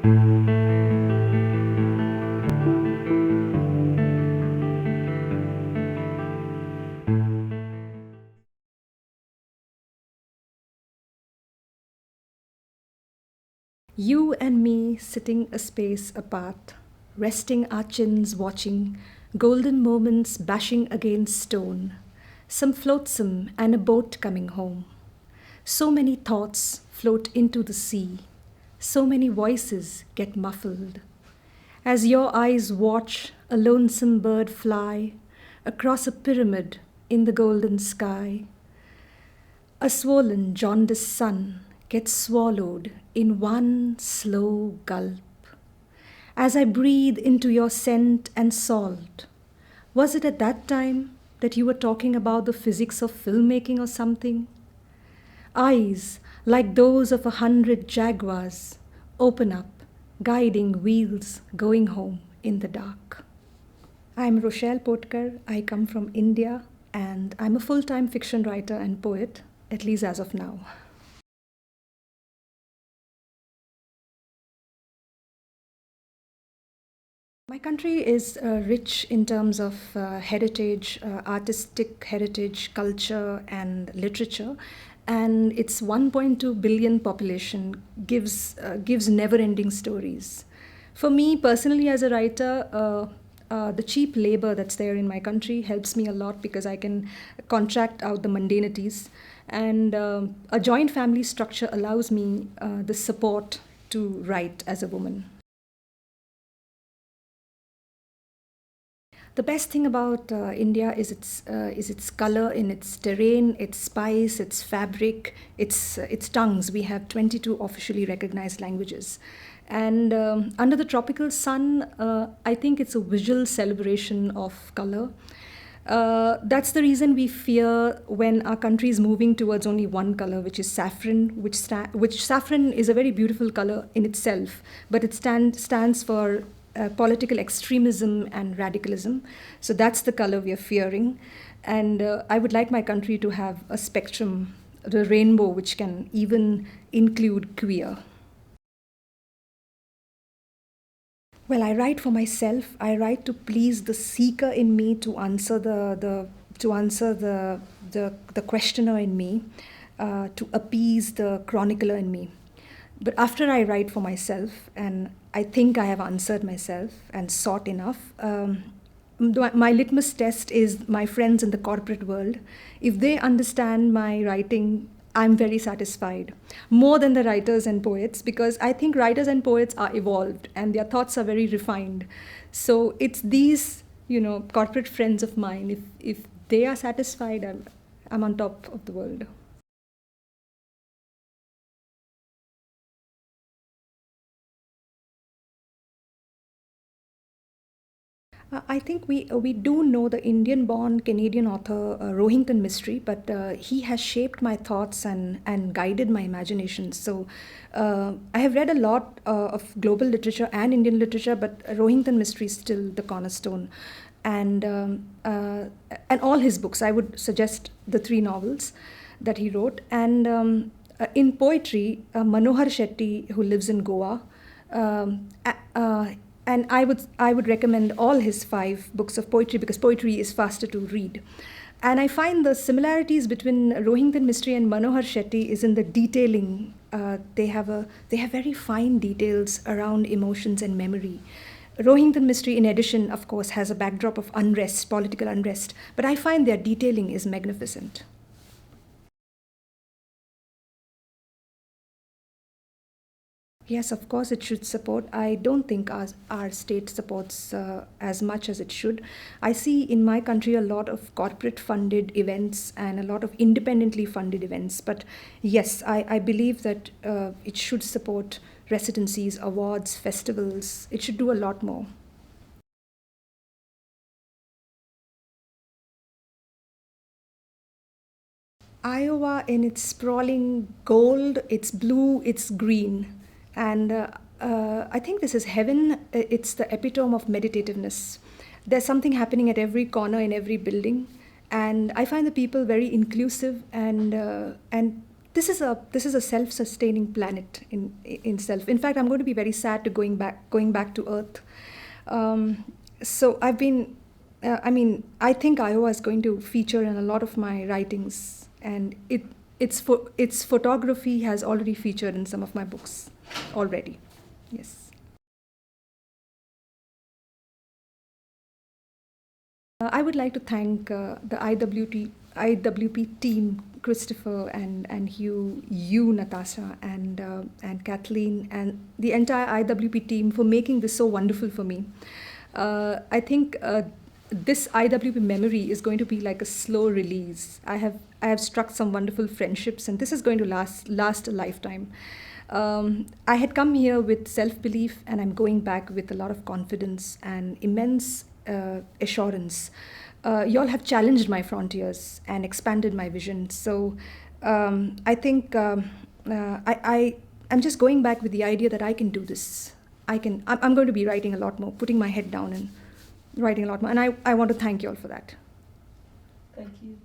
You and me sitting a space apart, resting our chins, watching golden moments bashing against stone, some flotsam and a boat coming home. So many thoughts float into the sea, so many voices get muffled. As your eyes watch a lonesome bird fly across a pyramid in the golden sky, a swollen, jaundiced sun gets swallowed in one slow gulp. As I breathe into your scent and salt, was it at that time that you were talking about the physics of filmmaking or something? Eyes like those of 100 jaguars open up, guiding wheels going home in the dark. I'm Rochelle Potkar. I come from India and I'm a full-time fiction writer and poet, at least as of now. My country is rich in terms of heritage, artistic heritage, culture, and literature. And its 1.2 billion population gives never-ending stories. For me personally, as a writer, the cheap labor that's there in my country helps me a lot because I can contract out the mundanities, and a joint family structure allows me the support to write as a woman. The best thing about India is its color, in its terrain, its spice, its fabric, its tongues. We have 22 officially recognized languages, and under the tropical sun, I think it's a visual celebration of color. That's the reason we fear when our country is moving towards only one color, which is saffron, which saffron is a very beautiful color in itself, but it stands for political extremism and radicalism. So that's the color we are fearing. And I would like my country to have a spectrum, the rainbow, which can even include queer. Well, I write for myself. I write to please the seeker in me, to answer the questioner in me, to appease the chronicler in me. But after I write for myself, and I think I have answered myself and sought enough, my litmus test is my friends in the corporate world. If they understand my writing, I'm very satisfied. More than the writers and poets, because I think writers and poets are evolved and their thoughts are very refined. So it's these, corporate friends of mine. If they are satisfied, I'm on top of the world. I think we do know the Indian-born Canadian author Rohington Mystery, but he has shaped my thoughts and guided my imagination. So I have read a lot of global literature and Indian literature, but Rohington Mystery is still the cornerstone. And all his books, I would suggest the three novels that he wrote. And in poetry, Manohar Shetty, who lives in Goa, um, and I would recommend all his 5 books of poetry because poetry is faster to read. And I find the similarities between Rohington Mystery and Manohar Shetty is in the detailing. They have very fine details around emotions and memory. Rohington Mystery, in addition, of course, has a backdrop of unrest, political unrest, but I find their detailing is magnificent. Yes, of course, it should support. I don't think our state supports as much as it should. I see in my country a lot of corporate funded events and a lot of independently funded events. But yes, I believe that it should support residencies, awards, festivals. It should do a lot more. Iowa, in its sprawling gold, it's blue, it's green. And I think this is heaven. It's the epitome of meditativeness. There's something happening at every corner in every building. And I find the people very inclusive and this is a self-sustaining planet in self. In fact, I'm going to be very sad to going back to Earth. So I've been. I think Iowa is going to feature in a lot of my writings, and its photography has already featured in some of my books already. Yes. I would like to thank the IWP team, Christopher and Hugh, you, Natasha, and Kathleen, and the entire IWP team for making this so wonderful for me. I think this IWP memory is going to be like a slow release. I have struck some wonderful friendships, and this is going to last a lifetime. I had come here with self-belief, and I'm going back with a lot of confidence and immense assurance. Y'all have challenged my frontiers and expanded my vision. So I think I'm just going back with the idea that I can do this. I'm going to be writing a lot more, putting my head down and writing a lot more. And I want to thank you all for that. Thank you.